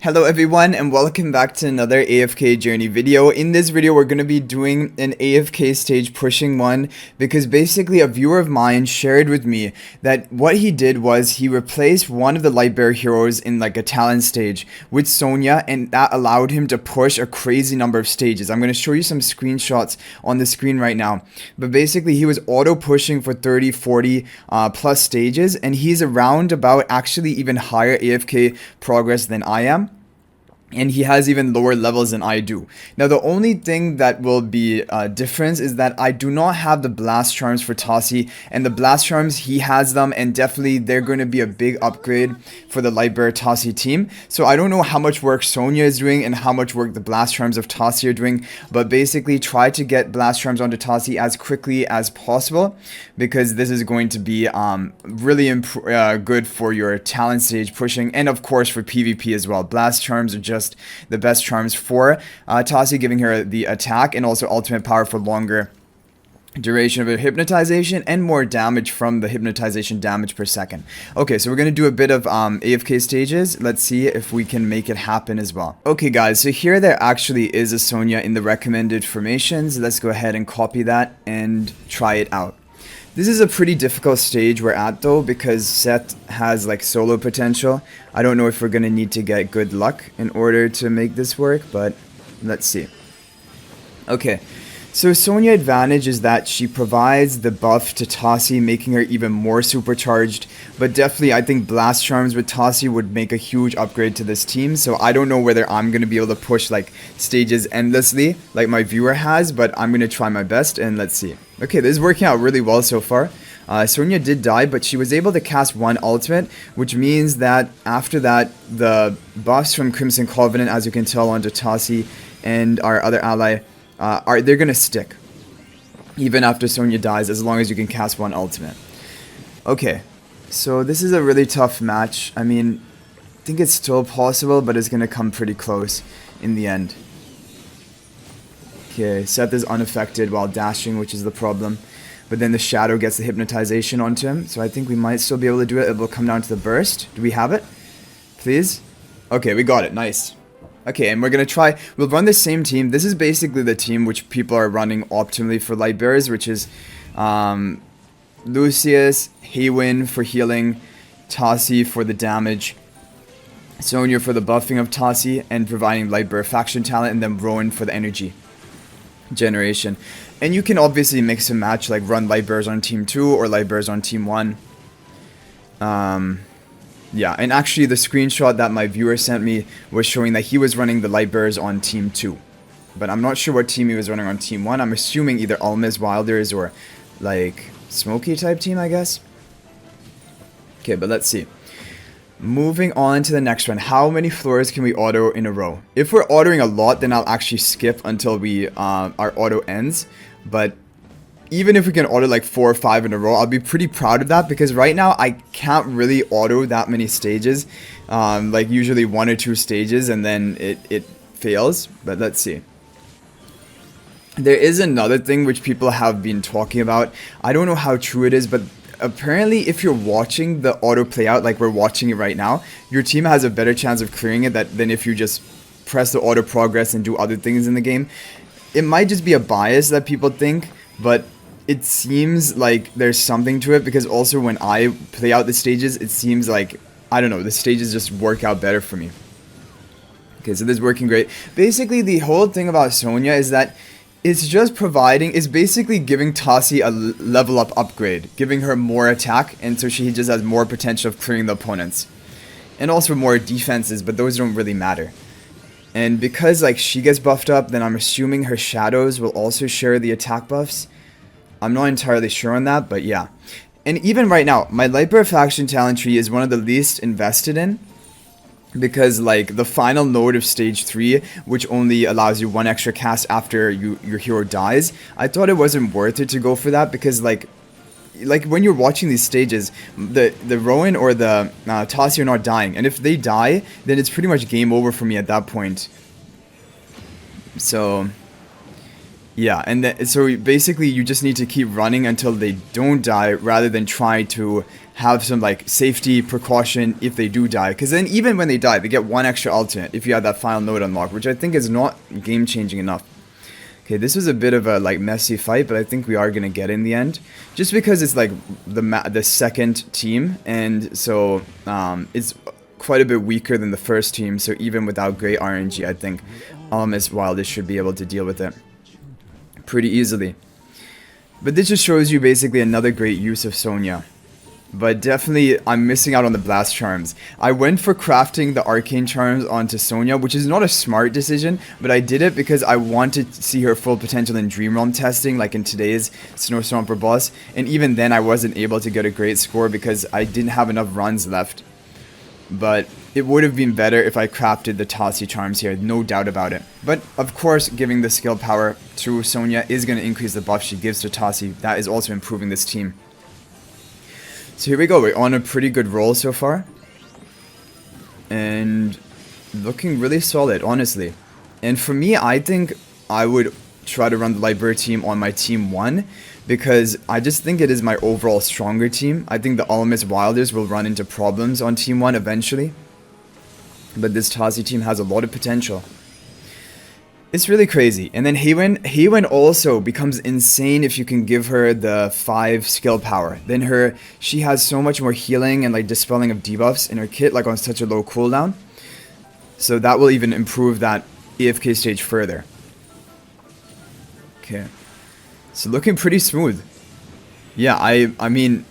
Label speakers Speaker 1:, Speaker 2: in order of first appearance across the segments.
Speaker 1: Hello everyone and welcome back to another AFK Journey video. In this video we're going to be doing an AFK stage pushing one because basically a viewer of mine shared with me that what he did was he replaced one of the lightbearer heroes in like a talent stage with Sonja, and that allowed him to push a crazy number of stages. I'm going to show you some screenshots on the screen right now, but basically he was auto pushing for 30-40 plus stages, and he's around about actually even higher AFK progress than I am. And he has even lower levels than I do. Now the only thing that will be a difference is that I do not have the blast charms for Tasi, and the blast charms he has them, and definitely they're going to be a big upgrade for the lightbearer Tasi team. So I don't know how much work Sonja is doing and how much work the blast charms of Tasi are doing, but basically try to get blast charms onto Tasi as quickly as possible because this is going to be really good for your talent stage pushing, and of course for PvP as well. Blast charms are just the best charms for Tasi, giving her the attack and also ultimate power for longer duration of her hypnotization and more damage from the hypnotization damage per second. Okay, so we're going to do a bit of AFK stages. Let's see if we can make it happen as well. Okay guys, so here there actually is a Sonja in the recommended formations. Let's go ahead and copy that and try it out. This is a pretty difficult stage we're at though, because Seth has like solo potential. I don't know if we're gonna need to get good luck in order to make this work, but let's see. Okay, so Sonja's advantage is that she provides the buff to Tasi, making her even more supercharged. But definitely I think blast charms with Tasi would make a huge upgrade to this team. So I don't know whether I'm gonna be able to push like stages endlessly like my viewer has, but I'm gonna try my best and let's see. Okay, this is working out really well so far. Sonja did die, but she was able to cast one ultimate, which means that after that, the buffs from Crimson Covenant, as you can tell, onto Tasi and our other ally, they're gonna stick even after Sonja dies, as long as you can cast one ultimate. Okay, so this is a really tough match. I mean, I think it's still possible, but it's gonna come pretty close in the end. Okay, Seth is unaffected while dashing, which is the problem. But then the shadow gets the hypnotization onto him, so I think we might still be able to do it. It will come down to the burst. Do we have it? Please? Okay, we got it. Nice. Okay, and we're going to try... We'll run the same team. This is basically the team which people are running optimally for lightbearers, which is Lucius, Haywin for healing, Tasi for the damage, Sonja for the buffing of Tasi and providing lightbearer faction talent, and then Rowan for the energy generation. And you can obviously mix and match, like run lightbearers on team 2 or lightbearers on team 1. Yeah, and actually the screenshot that my viewer sent me was showing that he was running the lightbearers on team 2, but I'm not sure what team he was running on team 1. I'm assuming either Alma's Wilders or like Smokey type team, I guess. Okay, but let's see. Moving on to the next one. How many floors can we auto in a row? If we're autoing a lot, then I'll actually skip until we our auto ends. But even if we can auto like 4 or 5 in a row, I'll be pretty proud of that, because right now I can't really auto that many stages. Like usually 1 or 2 stages and then it fails. But let's see. There is another thing which people have been talking about. I don't know how true it is, but apparently if you're watching the auto play out like we're watching it right now, your team has a better chance of clearing it than if you just press the auto progress and do other things in the game. It might just be a bias that people think, but it seems like there's something to it, because also when I play out the stages, it seems like, I don't know, the stages just work out better for me. Okay, so this is working great. Basically the whole thing about Sonja is that it's just providing, it's basically giving Tasi a level up upgrade, giving her more attack, and so she just has more potential of clearing the opponents. And also more defenses, but those don't really matter. And because like she gets buffed up, then I'm assuming her shadows will also share the attack buffs. I'm not entirely sure on that, but yeah. And even right now, my lightbearer faction talent tree is one of the least invested in, because like the final node of stage 3, which only allows you 1 extra cast after your hero dies, I thought it wasn't worth it to go for that, because like when you're watching these stages, the Rowan or the Tasi are not dying, and if they die, then it's pretty much game over for me at that point. So Yeah, and so basically you just need to keep running until they don't die rather than try to have some like safety precaution if they do die. Because then even when they die, they get one extra ultimate if you have that final node unlocked, which I think is not game changing enough. Okay, this was a bit of a like messy fight, but I think we are gonna get in the end, just because it's like the second team, and so it's quite a bit weaker than the first team. So even without great RNG, I think Miss Wildest should be able to deal with it pretty easily. But this just shows you basically another great use of Sonja. But definitely, I'm missing out on the blast charms. I went for crafting the arcane charms onto Sonja, which is not a smart decision, but I did it because I wanted to see her full potential in Dream Realm testing, like in today's Snow Stomper boss. And even then, I wasn't able to get a great score because I didn't have enough runs left. But it would have been better if I crafted the tasi charms here, no doubt about it. But of course, giving the skill power to Sonja is going to increase the buff she gives to tasi. That is also improving this team. So here we go, we're on a pretty good roll so far. And looking really solid, honestly. And for me, I think I would try to run the lightbearer team on my team 1, because I just think it is my overall stronger team. I think the Almas Wilders will run into problems on team 1 eventually, but this tasi team has a lot of potential. It's really crazy. And then Haywen also becomes insane if you can give her the 5 skill power. Then she has so much more healing and like dispelling of debuffs in her kit, like on such a low cooldown. So that will even improve that AFK stage further. Okay. So looking pretty smooth. Yeah, I mean,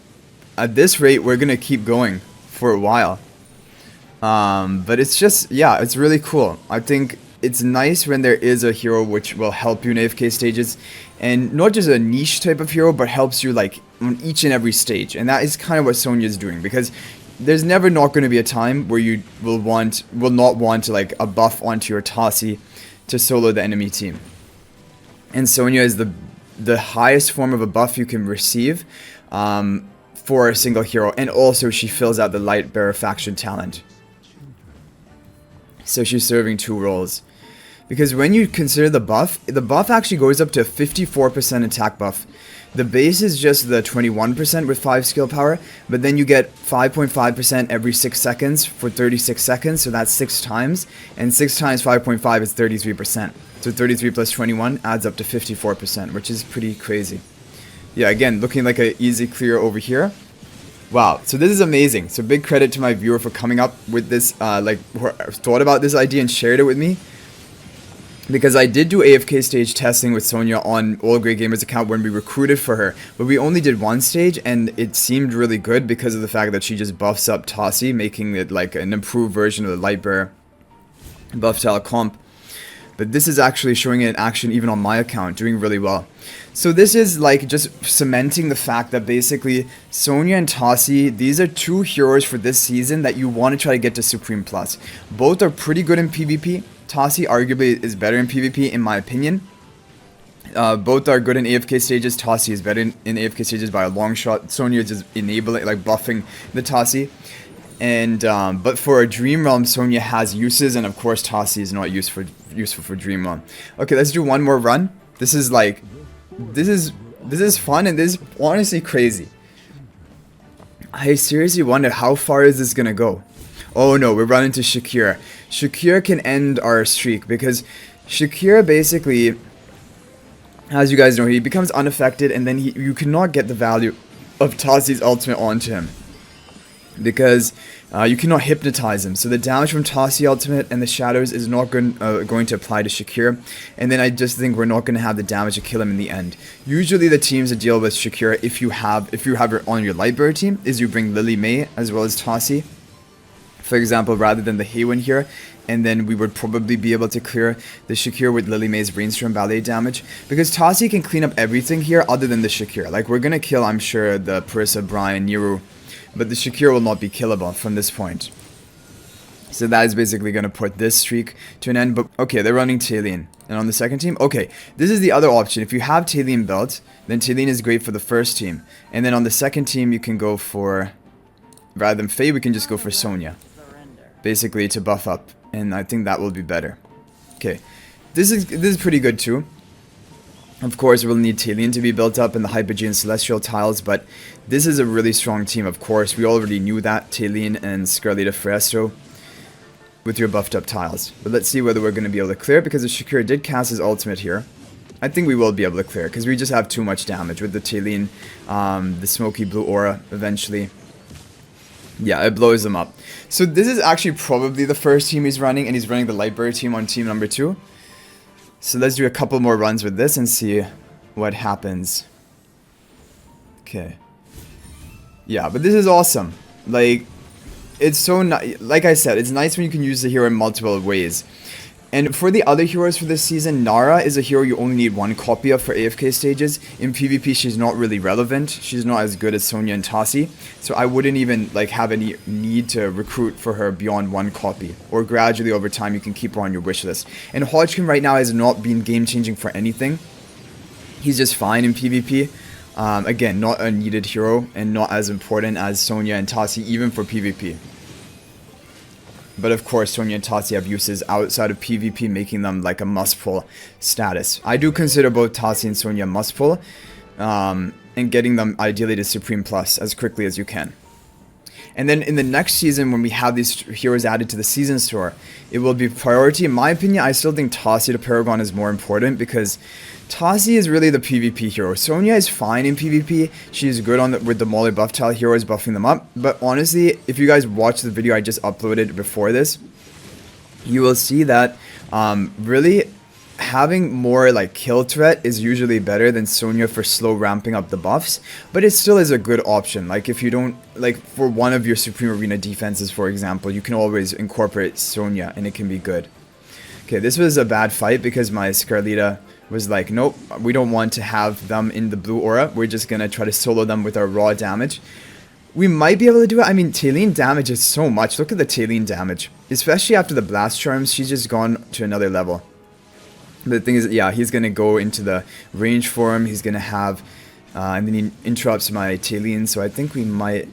Speaker 1: at this rate, we're going to keep going for a while. But it's just, yeah, it's really cool. I think it's nice when there is a hero which will help you in AFK stages. And not just a niche type of hero, but helps you like on each and every stage. And that is kind of what Sonja is doing. Because there's never not going to be a time where you will not want to like a buff onto your tasi to solo the enemy team. And Sonja is the highest form of a buff you can receive for a single hero. And also she fills out the lightbearer faction talent. So she's serving 2 roles. Because when you consider the buff actually goes up to 54% attack buff. The base is just the 21% with 5 skill power, but then you get 5.5% every 6 seconds for 36 seconds, so that's 6 times. And 6 times 5.5 is 33%. So 33 plus 21 adds up to 54%, which is pretty crazy. Yeah, again, looking like an easy clear over here. Wow, so this is amazing. So big credit to my viewer for coming up with this, thought about this idea and shared it with me. Because I did do AFK stage testing with Sonja on All Great Gamers account when we recruited for her. But we only did 1 stage and it seemed really good because of the fact that she just buffs up tasi, making it like an improved version of the lightbearer buff style comp. But this is actually showing it in action even on my account, doing really well. So this is like just cementing the fact that basically Sonja and tasi, these are 2 heroes for this season that you want to try to get to Supreme Plus. Both are pretty good in PvP. Tasi arguably is better in PvP in my opinion. Both are good in AFK stages. Tasi is better in AFK stages by a long shot. Sonja is just enabling, like buffing the tasi. And but for a Dream Realm, Sonja has uses, and of course tasi is not useful for Dream Realm. Okay, let's do one more run. This is like, this is fun, and this is honestly crazy. I seriously wonder how far is this gonna go. Oh no, we're running to Shakira. Shakira can end our streak because Shakira basically, as you guys know, he becomes unaffected, and then you cannot get the value of Tasi's ultimate onto him because you cannot hypnotize him. So the damage from Tasi ultimate and the shadows is not going to apply to Shakira, and then I just think we're not going to have the damage to kill him in the end. Usually the teams that deal with Shakira, if you have her on your lightbearer team, is you bring Lily May as well as Tasi, for example, rather than the Haywen here, and then we would probably be able to clear the Shakira with Lily May's Brainstorm Ballet damage, because Tasi can clean up everything here other than the Shakira. Like, we're gonna kill, I'm sure, the Parissa, Brian, Niru, but the Shakira will not be killable from this point. So that is basically gonna put this streak to an end. But okay, they're running Talion. And on the second team, okay, this is the other option. If you have Talion built, then Talion is great for the first team. And then on the second team, you can go for, rather than Faye, we can just go for Sonja, basically to buff up, and I think that will be better. Okay, this is pretty good too. Of course, we'll need Talion to be built up in the Hypogean Celestial tiles, but this is a really strong team, of course. We already knew that, Talion and Scarletta Fresco with your buffed up tiles. But let's see whether we're going to be able to clear, because the Shakira did cast his ultimate here. I think we will be able to clear, because we just have too much damage with the Talion, the smoky blue aura, eventually. Yeah, it blows them up. So this is actually probably the first team he's running, and he's running the lightbearer team on team number 2. So let's do a couple more runs with this and see what happens. Okay. Yeah, but this is awesome. Like, it's so like I said, it's nice when you can use the hero in multiple ways. And for the other heroes for this season, Nara is a hero you only need 1 copy of for AFK stages. In PvP, she's not really relevant. She's not as good as Sonja and Tasi. So I wouldn't even like have any need to recruit for her beyond 1 copy. Or gradually over time, you can keep her on your wish list. And Hodgkin right now has not been game-changing for anything. He's just fine in PvP. Again, not a needed hero and not as important as Sonja and Tasi, even for PvP. But of course, Sonja and Tasi have uses outside of PvP, making them like a must-pull status. I do consider both Tasi and Sonja must-pull, and getting them ideally to Supreme Plus as quickly as you can. And then in the next season, when we have these heroes added to the season store, it will be priority. In my opinion, I still think Tasi to Paragon is more important, because Tasi is really the PvP hero. Sonja is fine in PvP. She's good on with the Molly buff tile heroes, buffing them up. But honestly, if you guys watch the video I just uploaded before this, you will see that really having more like kill threat is usually better than Sonja for slow ramping up the buffs, but it still is a good option. Like if you don't, like for one of your Supreme Arena defenses, for example, you can always incorporate Sonja and it can be good. Okay, this was a bad fight because my Scarletta was like, nope, we don't want to have them in the blue aura. We're just gonna try to solo them with our raw damage. We might be able to do it. I mean, Talion damage is so much. Look at the Talion damage, especially after the blast charms. She's just gone to another level. The thing is, yeah, he's going to go into the range form. He's going to have, and then he interrupts my Talion. So I think we might,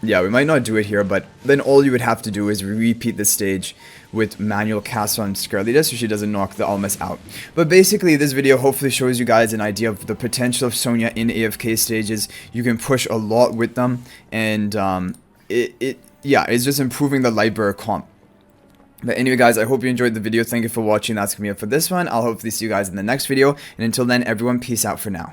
Speaker 1: yeah, we might not do it here. But then all you would have to do is repeat the stage with manual cast on Scarletta so she doesn't knock the Almas out. But basically, this video hopefully shows you guys an idea of the potential of Sonja in AFK stages. You can push a lot with them. And yeah, it's just improving the lightbearer comp. But anyway guys, I hope you enjoyed the video. Thank you for watching. That's going to be it for this one. I'll hopefully see you guys in the next video. And until then, everyone, peace out for now.